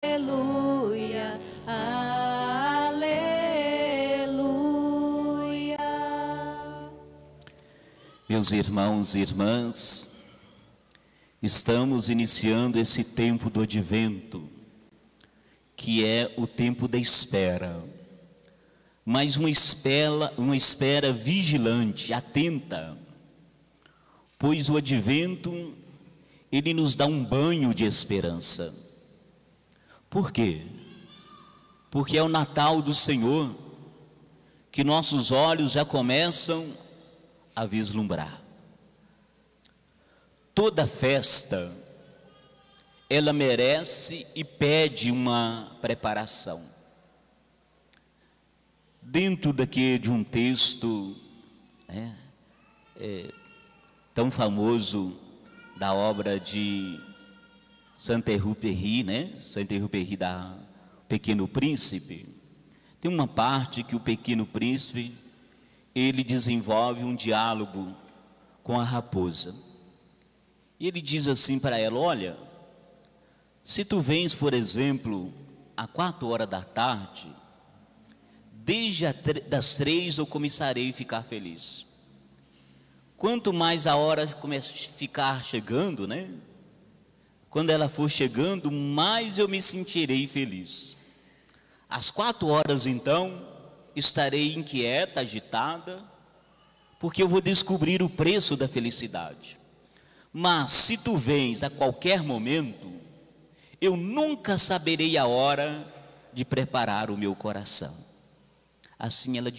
aleluia, aleluia. Meus irmãos e irmãs, estamos iniciando esse tempo do advento, que é o tempo da espera, mas uma espera vigilante, atenta, pois o advento, ele nos dá um banho de esperança. Por quê? Porque é o Natal do Senhor que nossos olhos já começam a vislumbrar. Toda festa, ela merece e pede uma preparação. Dentro de um texto tão famoso da obra de Saint-Exupéry, Saint-Exupéry da Pequeno Príncipe, tem uma parte que o Pequeno Príncipe, ele desenvolve um diálogo com a raposa. E ele diz assim para ela: olha, se tu vens, por exemplo, às 4 horas da tarde, desde das 3 eu começarei a ficar feliz. Quanto mais a hora começa a ficar chegando, quando ela for chegando, mais eu me sentirei feliz. Às 4 horas, então, estarei inquieta, agitada, porque eu vou descobrir o preço da felicidade. Mas se tu vens a qualquer momento, eu nunca saberei a hora de preparar o meu coração. Assim ela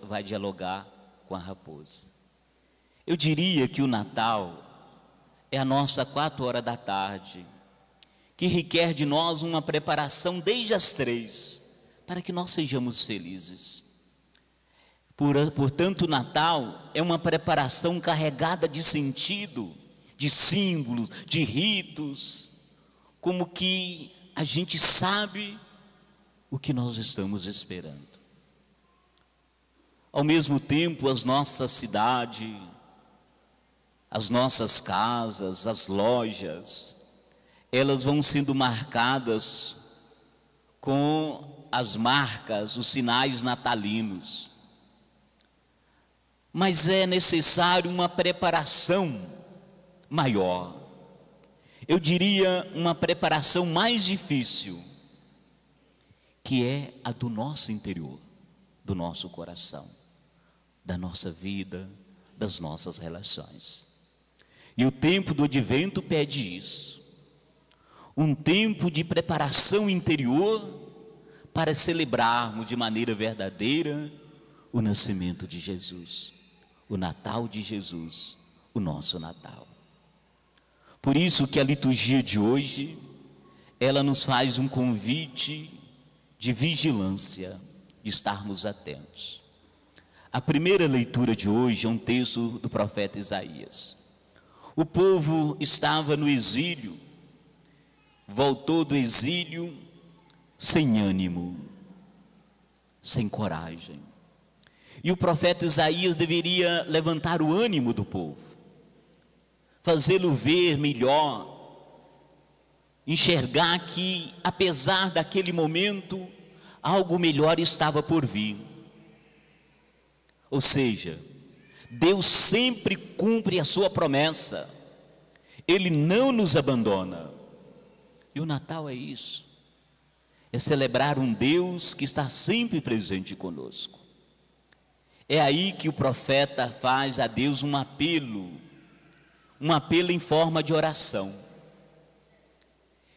vai dialogar com a raposa. Eu diria que o Natal é a nossa 4 horas da tarde, que requer de nós uma preparação desde as 3, para que nós sejamos felizes. Portanto, o Natal é uma preparação carregada de sentido, de símbolos, de ritos, como que a gente sabe o que nós estamos esperando. Ao mesmo tempo, as nossas cidades, as nossas casas, as lojas, elas vão sendo marcadas com as marcas, os sinais natalinos. Mas é necessário uma preparação maior. Eu diria uma preparação mais difícil, que é a do nosso interior, do nosso coração, da nossa vida, das nossas relações. E o tempo do advento pede isso. Um tempo de preparação interior para celebrarmos de maneira verdadeira o nascimento de Jesus, o Natal de Jesus, o nosso Natal. Por isso que a liturgia de hoje, ela nos faz um convite de vigilância, de estarmos atentos. A primeira leitura de hoje é um texto do profeta Isaías. O povo estava no exílio, voltou do exílio sem ânimo, sem coragem. E o profeta Isaías deveria levantar o ânimo do povo, fazê-lo ver melhor, enxergar que, apesar daquele momento, algo melhor estava por vir. Ou seja, Deus sempre cumpre a sua promessa, Ele não nos abandona. E o Natal é isso, é celebrar um Deus que está sempre presente conosco. É aí que o profeta faz a Deus um apelo em forma de oração.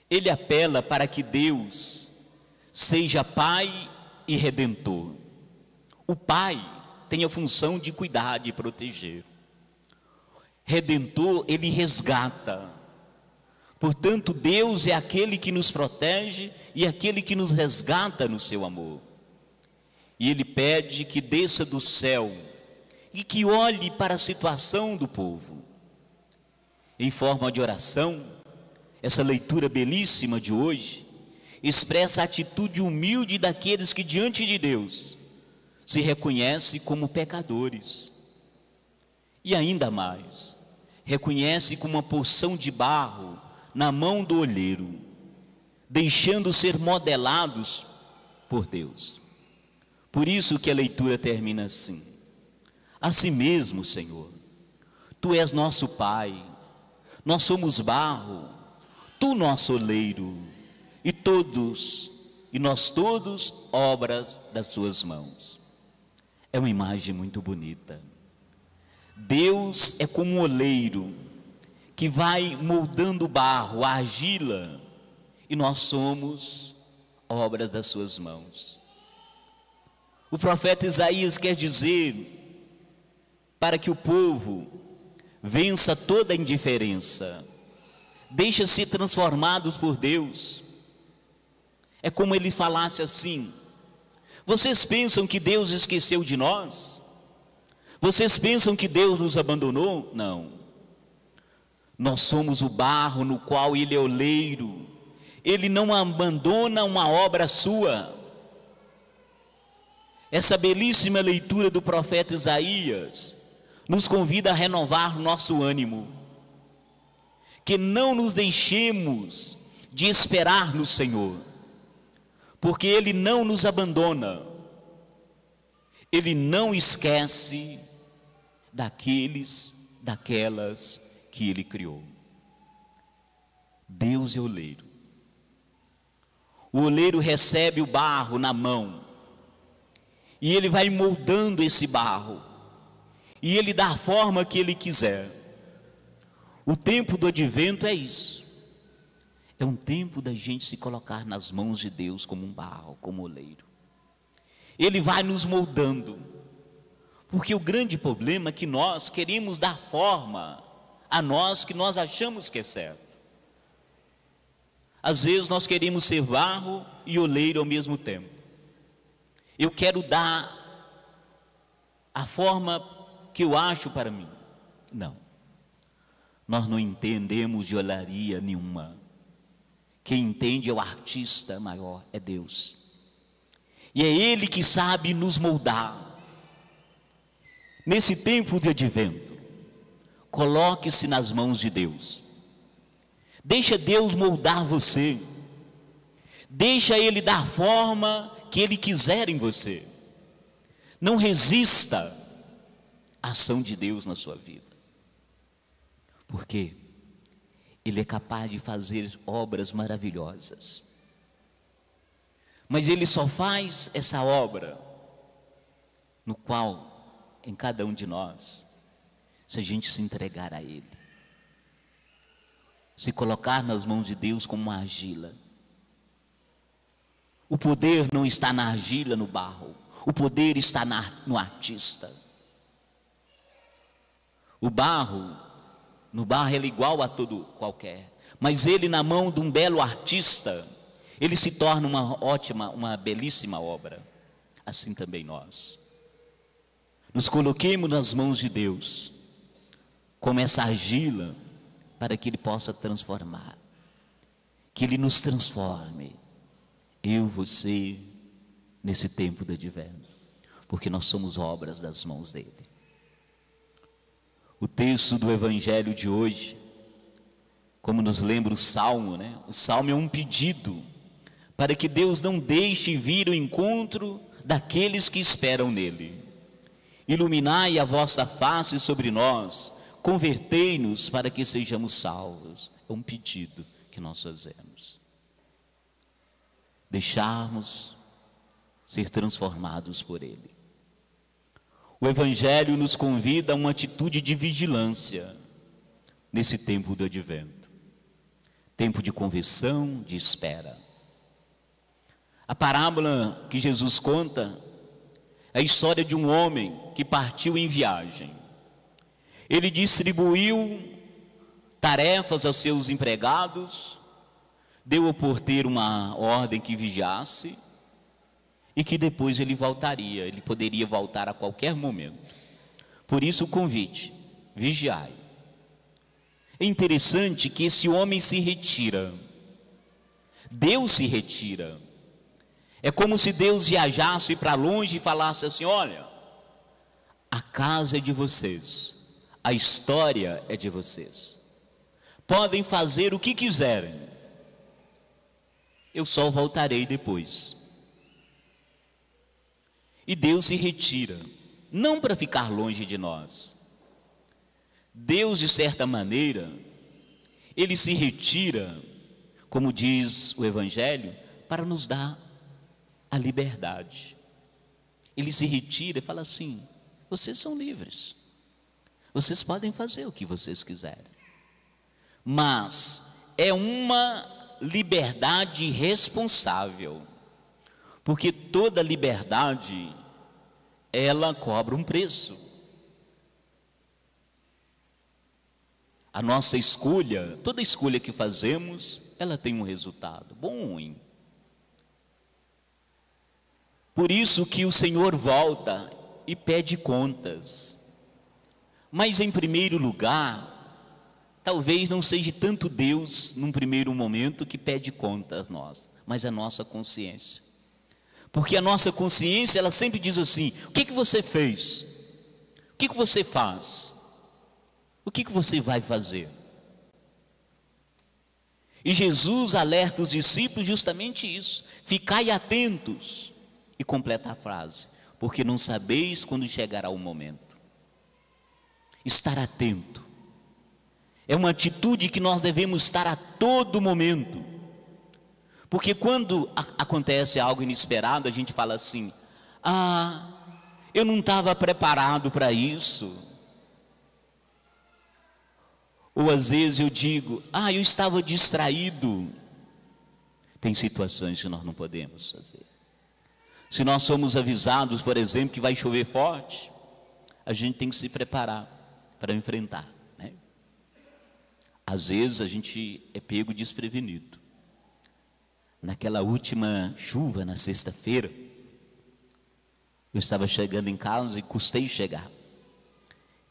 Ele apela para que Deus seja Pai e Redentor. O Pai tem a função de cuidar, de proteger. Redentor, ele resgata. Portanto, Deus é aquele que nos protege e aquele que nos resgata no seu amor. E Ele pede que desça do céu e que olhe para a situação do povo. Em forma de oração, essa leitura belíssima de hoje expressa a atitude humilde daqueles que diante de Deus se reconhecem como pecadores. E ainda mais, reconhece como uma porção de barro na mão do olheiro. deixando ser modelados por Deus. Por isso que a leitura termina assim: assim mesmo, Senhor, Tu és nosso Pai, nós somos barro, Tu nosso oleiro, e nós todos obras das Suas mãos. É uma imagem muito bonita. Deus é como um oleiro que vai moldando o barro, a argila, e nós somos obras das Suas mãos. O profeta Isaías quer dizer, para que o povo vença toda a indiferença, deixa ser transformados por Deus. É como ele falasse assim: vocês pensam que Deus esqueceu de nós? Vocês pensam que Deus nos abandonou? Não. Nós somos o barro no qual Ele é oleiro. Ele não abandona uma obra sua. Essa belíssima leitura do profeta Isaías nos convida a renovar nosso ânimo, que não nos deixemos de esperar no Senhor, porque Ele não nos abandona, Ele não esquece daquelas que Ele criou. Deus é oleiro. O oleiro recebe o barro na mão, e ele vai moldando esse barro, e ele dá a forma que ele quiser. O tempo do advento é isso. É um tempo da gente se colocar nas mãos de Deus como um barro, como oleiro. Ele vai nos moldando, porque o grande problema é que nós queremos dar forma a nós que nós achamos que é certo. Às vezes nós queremos ser barro e oleiro ao mesmo tempo. Eu quero dar a forma que eu acho para mim. Não. Nós não entendemos de olaria nenhuma. Quem entende é o artista maior, é Deus. E é Ele que sabe nos moldar. Nesse tempo de advento, coloque-se nas mãos de Deus. Deixa Deus moldar você. Deixa Ele dar forma que Ele quiser em você. Não resista à ação de Deus na sua vida. Porque Ele é capaz de fazer obras maravilhosas. Mas Ele só faz essa obra no qual, em cada um de nós, se a gente se entregar a Ele, se colocar nas mãos de Deus como uma argila. O poder não está na argila, no barro. O poder está no artista. O barro, no barro ele é igual a todo qualquer. Mas ele na mão de um belo artista, ele se torna uma belíssima obra. Assim também nós. Nos coloquemos nas mãos de Deus, como essa argila, para que Ele possa transformar. Que Ele nos transforme. Eu, você, nesse tempo do advento, porque nós somos obras das mãos dEle. O texto do Evangelho de hoje, como nos lembra o Salmo, né? O Salmo é um pedido para que Deus não deixe vir ao encontro daqueles que esperam nele. Iluminai a vossa face sobre nós, convertei-nos para que sejamos salvos. É um pedido que nós fazemos. Deixarmos ser transformados por Ele. O Evangelho nos convida a uma atitude de vigilância nesse tempo do advento. Tempo de conversão, de espera. A parábola que Jesus conta é a história de um homem que partiu em viagem. Ele distribuiu tarefas aos seus empregados, deu ao porteiro uma ordem que vigiasse, e que depois ele voltaria, ele poderia voltar a qualquer momento. Por isso o convite, vigiai. É interessante que esse homem se retira, Deus se retira. É como se Deus viajasse para longe e falasse assim: olha, a casa é de vocês, a história é de vocês, podem fazer o que quiserem, eu só voltarei depois. E Deus se retira, não para ficar longe de nós. Deus, de certa maneira, Ele se retira, como diz o Evangelho, para nos dar a liberdade. Ele se retira e fala assim: vocês são livres, vocês podem fazer o que vocês quiserem, mas é uma liberdade responsável, porque toda liberdade, ela cobra um preço. A nossa escolha, toda escolha que fazemos, ela tem um resultado, bom ou ruim. Por isso que o Senhor volta e pede contas. Mas em primeiro lugar, talvez não seja tanto Deus, num primeiro momento, que pede contas a nós, mas a nossa consciência. Porque a nossa consciência, ela sempre diz assim: o que você fez? O que você faz? O que você vai fazer? E Jesus alerta os discípulos justamente isso: ficai atentos. E completa a frase: porque não sabeis quando chegará o momento. Estar atento é uma atitude que nós devemos estar a todo momento. Porque quando acontece algo inesperado, a gente fala assim: eu não estava preparado para isso. Ou às vezes eu digo: eu estava distraído. Tem situações que nós não podemos fazer. Se nós somos avisados, por exemplo, que vai chover forte, a gente tem que se preparar para enfrentar, né? Às vezes a gente é pego desprevenido. Naquela última chuva, na sexta-feira, eu estava chegando em casa e custei chegar.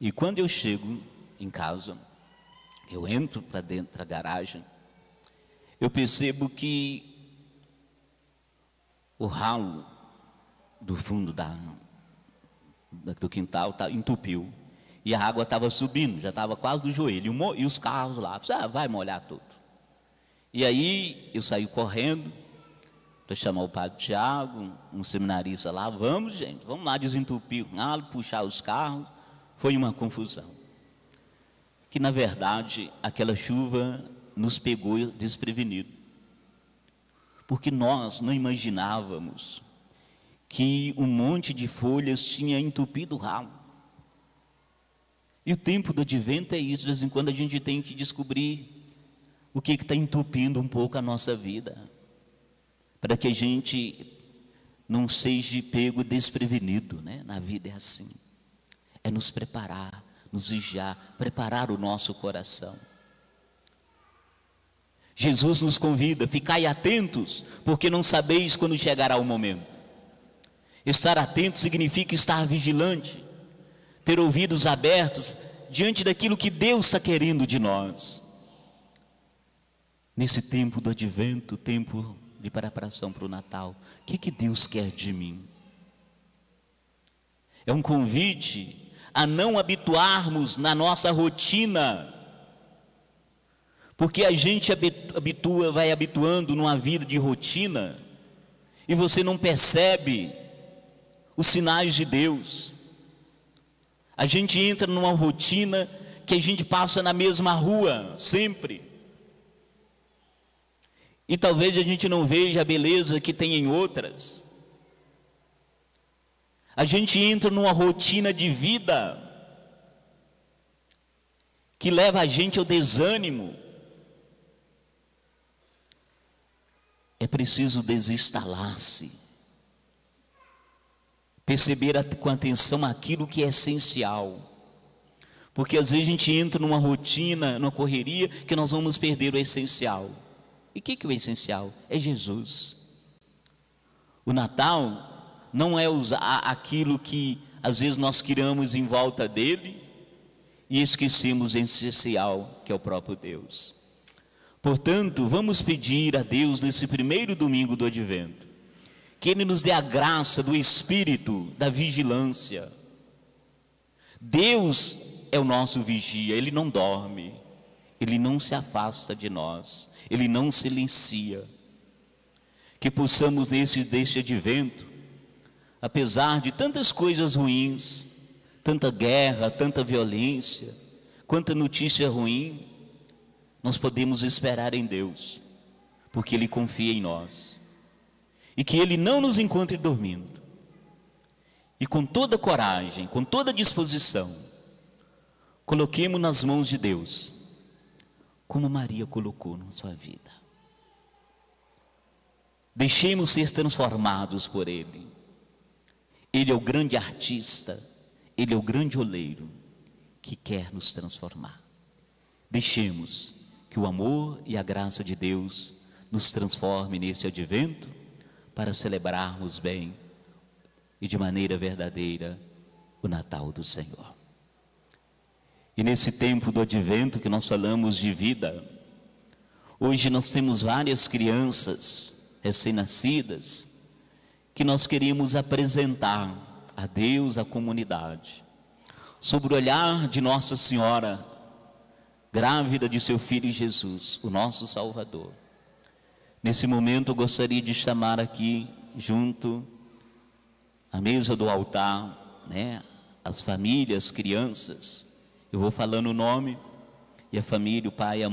E quando eu chego em casa, eu entro para dentro da garagem, eu percebo que o ralo do fundo do quintal entupiu, e a água estava subindo, já estava quase do joelho, e os carros lá, vai molhar tudo. E aí eu saí correndo para chamar o padre Tiago, um seminarista lá: vamos gente, vamos lá desentupir o ralo, puxar os carros. Foi uma confusão, que na verdade aquela chuva nos pegou desprevenido, porque nós não imaginávamos que um monte de folhas tinha entupido o ralo. E o tempo do advento é isso: de vez em quando a gente tem que descobrir o que está entupindo um pouco a nossa vida, para que a gente não seja pego desprevenido, né? Na vida é assim, é nos preparar, nos vigiar, preparar o nosso coração. Jesus nos convida: ficai atentos, porque não sabeis quando chegará o momento. Estar atento significa estar vigilante, ter ouvidos abertos diante daquilo que Deus está querendo de nós. Nesse tempo do advento, tempo de preparação para o Natal, o que Deus quer de mim? É um convite a não habituarmos na nossa rotina, porque a gente vai habituando numa vida de rotina, e você não percebe os sinais de Deus. A gente entra numa rotina que a gente passa na mesma rua sempre, e talvez a gente não veja a beleza que tem em outras. A gente entra numa rotina de vida que leva a gente ao desânimo. É preciso desinstalar-se, perceber com atenção aquilo que é essencial, porque às vezes a gente entra numa rotina, numa correria, que nós vamos perder o essencial. E o que é o essencial? É Jesus. O Natal não é usar aquilo que às vezes nós criamos em volta dele e esquecemos o essencial, que é o próprio Deus. Portanto, vamos pedir a Deus nesse primeiro domingo do advento, que Ele nos dê a graça do espírito da vigilância. Deus é o nosso vigia, Ele não dorme, Ele não se afasta de nós, Ele não silencia. que possamos deste advento, apesar de tantas coisas ruins, tanta guerra, tanta violência, quanta notícia ruim, nós podemos esperar em Deus, porque Ele confia em nós, e que Ele não nos encontre dormindo, e com toda coragem, com toda disposição, coloquemos nas mãos de Deus, como Maria colocou na sua vida. Deixemos ser transformados por Ele. Ele é o grande artista, Ele é o grande oleiro que quer nos transformar. Deixemos que o amor e a graça de Deus nos transforme nesse advento para celebrarmos bem e de maneira verdadeira o Natal do Senhor. E nesse tempo do advento que nós falamos de vida, hoje nós temos várias crianças recém-nascidas que nós queríamos apresentar a Deus, à comunidade, sobre o olhar de Nossa Senhora, grávida de seu Filho Jesus, o nosso Salvador. Nesse momento eu gostaria de chamar aqui, junto à mesa do altar, as famílias, crianças. Eu vou falando o nome, e a família, o pai, a mãe,